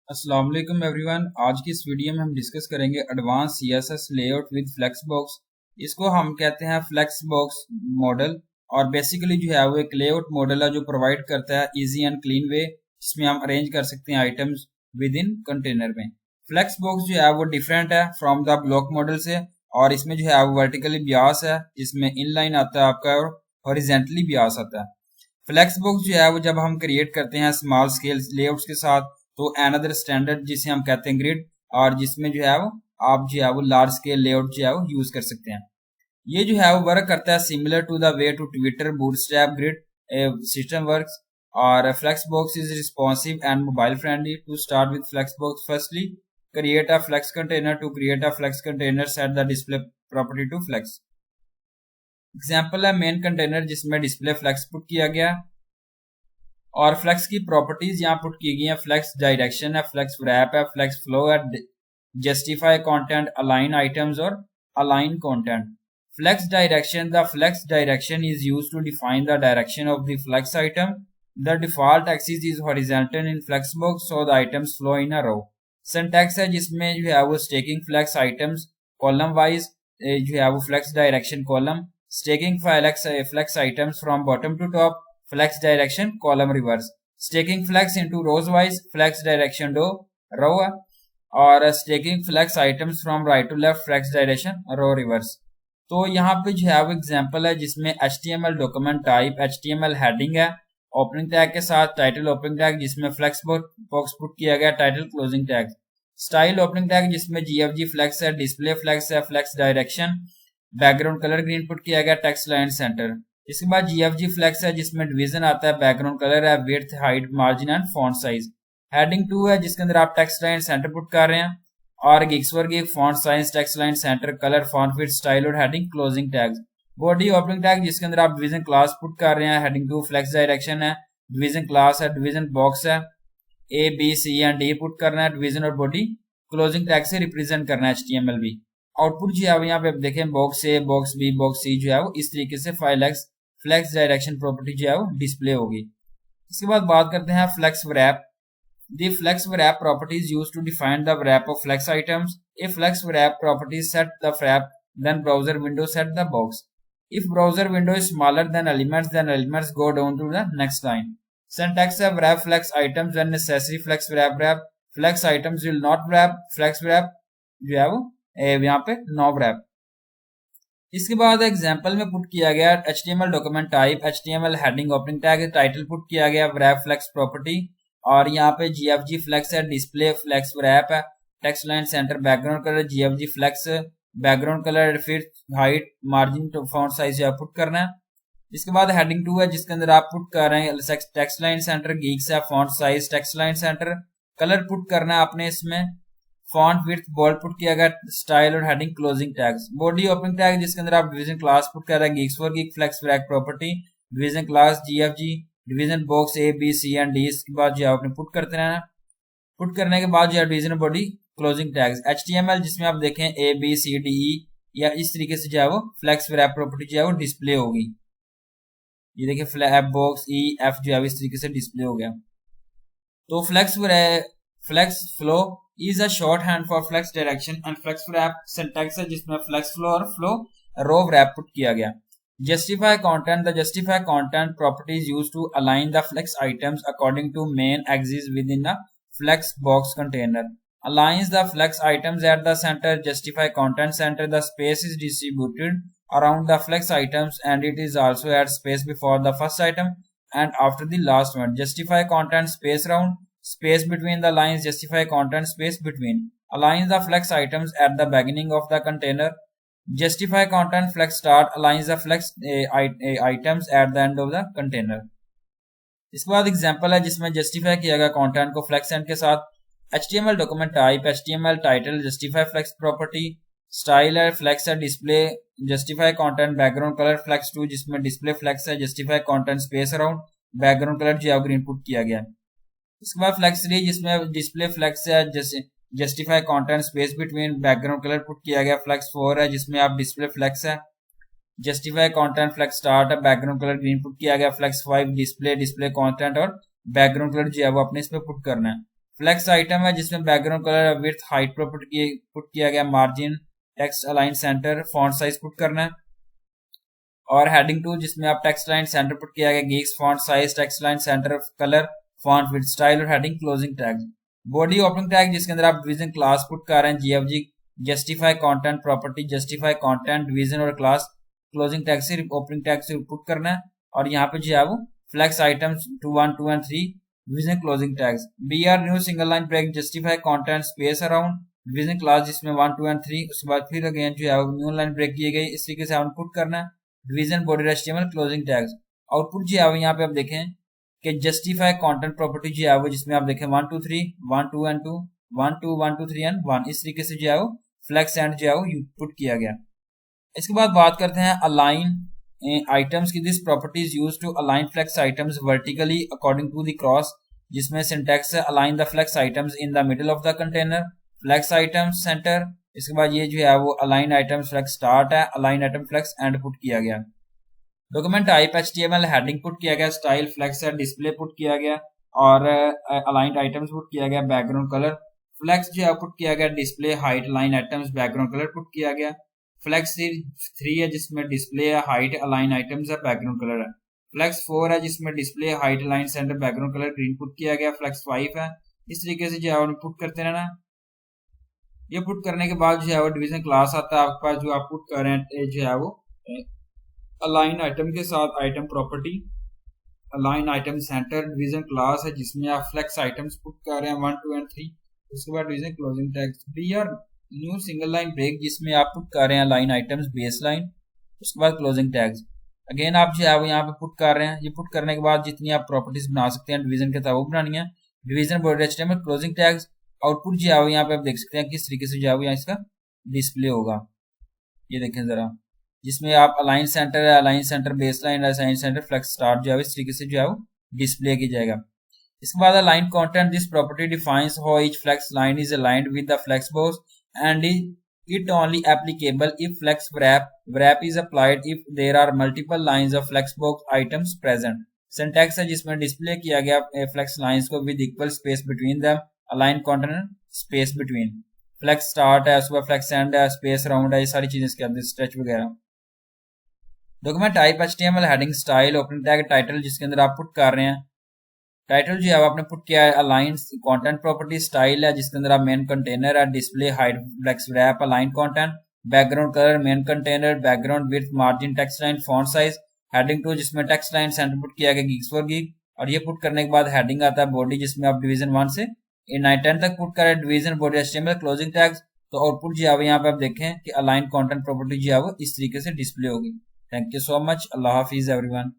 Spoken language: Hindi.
अस्सलाम वालेकुम एवरीवन। आज की इस वीडियो में हम डिस्कस करेंगे advance CSS layout with flex box. इसको हम कहते हैं फ्लेक्स बॉक्स मॉडल। और बेसिकली जो है वो एक लेआउट मॉडल है जो प्रोवाइड करता है इजी एंड क्लीन वे जिसमें हम अरेंज कर सकते हैं आइटम्स विद इन कंटेनर में। फ्लेक्स बॉक्स जो है वो डिफरेंट है फ्रॉम द ब्लॉक मॉडल से, और इसमें जो है वो वर्टिकली ब्यास है जिसमें इनलाइन आता है आपका और हॉरिजेंटली ब्यास आता है। फ्लेक्स बॉक्स जो है वो जब हम क्रिएट करते हैं स्मॉल स्केल लेआउट्स के साथ तो अनदर स्टैंडर्ड जिसे हम कहते हैं ग्रिड, और जिसमें जो है वो आप जो है वो लार्ज स्केल लेआउट जो है वो यूज कर सकते हैं। ये जो है वो वर्क करता है similar to the way to Twitter bootstrap grid system works. और flex box is responsive and mobile friendly. To start with flex box, firstly create a flex container. To create a flex container, set the display property to flex। Example है मेन कंटेनर जिसमें डिस्प्ले फ्लेक्स पुट किया गया, और फ्लेक्स की प्रॉपर्टीज यहाँ पुट की गई है। फ्लेक्स डायरेक्शन है, फ्लेक्स रैप है, फ्लेक्स फ्लो है, जस्टिफाई कंटेंट, अलाइन आइटम्स और align content. Flex direction, the flex direction is used to define the direction of the flex item. The default axis is horizontal in flex box so the items flow in a row. Syntax है जिसमें जो है वो stacking flex items column wise जो है वो flex direction column, stacking flex items from bottom to top, flex direction column reverse, stacking flex into rows wise, flex direction row, और stacking flex items from right to left, flex direction row reverse. तो यहाँ पे जो है वो एग्जांपल है जिसमें HTML document type HTML heading है ओपनिंग टैग के साथ, टाइटल ओपनिंग टैग जिसमें फ्लेक्स बॉक्स पुट किया गया, title closing tag, style opening tag जिसमें GFG फ्लेक्स है, डिस्प्ले फ्लेक्स है, flex direction, background colour green put किया गया, टेक्स्ट लाइन सेंटर। इसके बाद GFG फ्लेक्स है जिसमें डिवीजन आता है, बैकग्राउंड कलर है, width, height, margin and font size. Heading 2 है जिसके अंदर आप टेक्स्ट लाइन सेंटर पुट कर रहे हैं, और गिग्स फॉर गिग, font size, text line centre, colour, font width, style और heading closing tags. Body opening tag जिसके अंदर आप डिवीजन क्लास पुट कर रहे हैं, हेडिंग 2 फ्लेक्स डायरेक्शन है, डिवीजन क्लास है, डिवीजन बॉक्स है, A, B, C and D put करना है, डिवीजन और बॉडी क्लोजिंग टैग से रिप्रेजेंट करना है HTML भी। आउटपुट जो है यहाँ पे आप देखें box A, box B, box C जो है वो इस तरीके से फ्लेक्स डायरेक्शन प्रॉपर्टी जो है वो डिस्प्ले होगी। इसके बाद बात करते हैं flex wrap। The flex wrap property is used to define the wrap of flex items. If flex wrap property set the wrap, then browser window set the box. If browser window is smaller than elements, then elements go down to the next line. Syntax है wrap flex items when necessary, flex wrap, flex items will not wrap, flex wrap जो है वो यहाँ पे no wrap। इसके बाद एग्जाम्पल में पुट किया गया HTML document type HTML heading opening tag, title put किया गया wrap flex प्रॉपर्टी, और यहाँ पे GFG फ्लेक्स है, डिस्प्ले फ्लेक्स wrap है, text line centre, background colour GFG flex, background colour, फिर height, margin, font size put करना है। इसके बाद हेडिंग 2 है जिसके अंदर आप पुट कर रहे हैं टेक्स्ट लाइन सेंटर, गीक्स है, font size, text line centre, colour put करना है आपने इसमें, फॉन्ट विड्थ बोल्ड पुट किया गया, स्टाइल और heading closing tags. Body opening tag जिसके अंदर आप डिवीजन क्लास पुट कर रहे हैं, geeks for geek flex wrap property, division class GFG, division box A, B, C and D। इसके बाद जो है आपने पुट करते रहना। पुट करने के बाद जो है division body closing tags HTML जिसमें आप देखें A, B, C, D, E या इस तरीके से जो है वो फ्लेक्स wrap प्रॉपर्टी जो है वो डिस्प्ले होगी। ये देखिए फ्लैप बॉक्स EF जो है इस तरीके से डिस्प्ले हो गया। तो flex flow is a short hand for flex direction and flex wrap syntax है जिसमें फ्लेक्स फ्लो और फ्लो रो wrap पुट किया गया। Justify content, the justify content property is used to align the flex items according to main axis within a flex box container. Aligns the flex items at the center, justify content center, the space is distributed around the flex items and it is also at space before the first item and after the last one. Justify content space round, space between the lines, justify content space between. Aligns the flex items at the beginning of the container. Justify content flex start aligns the flex items at the end of the container। इसके बाद एग्जांपल है जिसमें जस्टिफाई किया गया कंटेंट को फ्लेक्स एंड के साथ, HTML document type HTML title, justify flex property, style है, फ्लेक्स है, display, justify content, background colour flex 2 जिसमें डिस्प्ले फ्लेक्स है, justify content space around, background colour जो है ग्रीन पुट किया गया। इसके बाद फ्लेक्स 3 जिसमें डिस्प्ले फ्लेक्स है, justify content space between, background colour put किया गया। फ्लेक्स 4 है जिसमें आप डिस्प्ले फ्लेक्स है, जस्टिफाई कंटेंट फ्लेक्स स्टार्ट है, बैकग्राउंड कलर ग्रीन पुट किया गया। फ्लेक्स 5 डिस्प्ले कंटेंट और बैकग्राउंड कलर जो है वो अपने इसमें पुट करना है। फ्लेक्स आइटम है जिसमें background colour, width, height put किया गया, margin, text align centre, font size put करना है। और हेडिंग 2 जिसमें आप टेक्स्ट लाइन सेंटर पुट किया गया, geeks, font size, text line centre, colour, font width, style और heading, closing tag. Body opening tag जिसके अंदर आप डिवीजन क्लास पुट कर रहे हैं, GFG, justify content property, justify content, division और क्लास, क्लोजिंग टैग से ओपनिंग टैग से पुट करना है। और यहाँ पे जो है वो flex items 2, 1, 2 and 3 division closing tags. BR new single line break, justify content, space around, division class जिसमें 1, 2 and 3, उसके बाद फिर अगेन जो है वो न्यू लाइन ब्रेक की गई, इस तरीके से आपने पुट करना है। Division, body, HTML, closing tags. Output जो है वो यहाँ पे आप देखें कि जस्टिफाई कंटेंट प्रॉपर्टी जो है वो जिसमें आप देखें 1, 2, 3, 1, 2 and 2, 1, 2, 1, 2, 3 and 1, इस तरीके से जो है वो फ्लेक्स एंड जो है वो पुट किया गया। इसके बाद बात करते हैं अलाइन आइटम्स की। This property is used to align flex items vertically according to the cross, जिसमें सिंटैक्स है align the flex items in the middle of the container, flex items centre. इसके बाद ये जो है वो अलाइन आइटम्स फ्लेक्स स्टार्ट है, align item flex end put किया गया। Document type HTML, heading put किया गया, स्टाइल फ्लेक्स है, डिस्प्ले पुट किया गया और अलाइंड आइटम्स पुट किया गया, बैकग्राउंड कलर फ्लेक्स जो है पुट किया गया, display height align items, background colour put किया गया। फ्लेक्स 3 है जिसमें डिस्प्ले है, हाइट अलाइन आइटम्स है, बैकग्राउंड कलर है। फ्लेक्स 4 है जिसमें display height align centre, background colour green put किया गया। फ्लेक्स 5 है, इस तरीके से जो है पुट करते रहना। ये पुट करने के बाद जो है वो डिवीजन क्लास आता है आपके पास, जो आप पुट कर रहे हैं जो है वो अलाइन आइटम के साथ item property, align item centre, division class है जिसमें आप फ्लेक्स आइटम्स पुट कर रहे हैं 1, 2 and 3। उसके बाद division closing tags. BR new single line break जिसमें आप पुट कर रहे हैं अलाइन आइटम्स बेस लाइन, उसके बाद क्लोजिंग टैग्स। अगेन आप जो है वो यहाँ पे पुट कर रहे हैं। ये पुट करने के बाद जितनी आप प्रॉपर्टीज बना सकते हैं डिवीजन के तहत वो बनानी है। Division, body, HTML, closing tags. Output जो है वो यहाँ पे आप देख सकते हैं किस तरीके से जो है वो यहाँ इसका डिस्प्ले होगा। ये देखें जरा, जिसमें आप अलाइन सेंटर है, align centre base line, align centre flex start जो है इस तरीके से जो है वो डिस्प्ले किया जाएगा। इसके बाद align content, this property defines how each flex line is aligned with the flex box and it only applicable if flex wrap is applied if there are multiple lines of flexbox items present। Syntax है जिसमें डिस्प्ले किया गया फ्लेक्स लाइंस को with equal space between them, align content, space between, flex start है, उसके बाद फ्लेक्स एंड है, स्पेस अराउंड है, ये सारी चीजें इसके अंदर स्ट्रेच वगैरह। Document type HTML, heading, style, opening tag, title जिसके अंदर आप पुट कर रहे हैं। टाइटल जो है आपने पुट किया है अलाइन कंटेंट प्रॉपर्टी, स्टाइल है जिसके अंदर आप मेन कंटेनर है, display height flex wrap align content, background colour main container, background width, margin, text line, font size, heading 2 जिसमें टेक्स्ट लाइन सेंटर पुट किया गया, गीक्स फॉर गीक। और ये पुट करने के बाद हेडिंग आता है बॉडी जिसमें आप डिवीजन 1 से 9-10 तक पुट करें, division, body, HTML, closing tags. तो आउटपुट जो है यहाँ पे आप देखें कि अलाइन कंटेंट प्रॉपर्टी जो है वो इस तरीके से डिस्प्ले होगी। Thank you so much. Allah Hafiz everyone.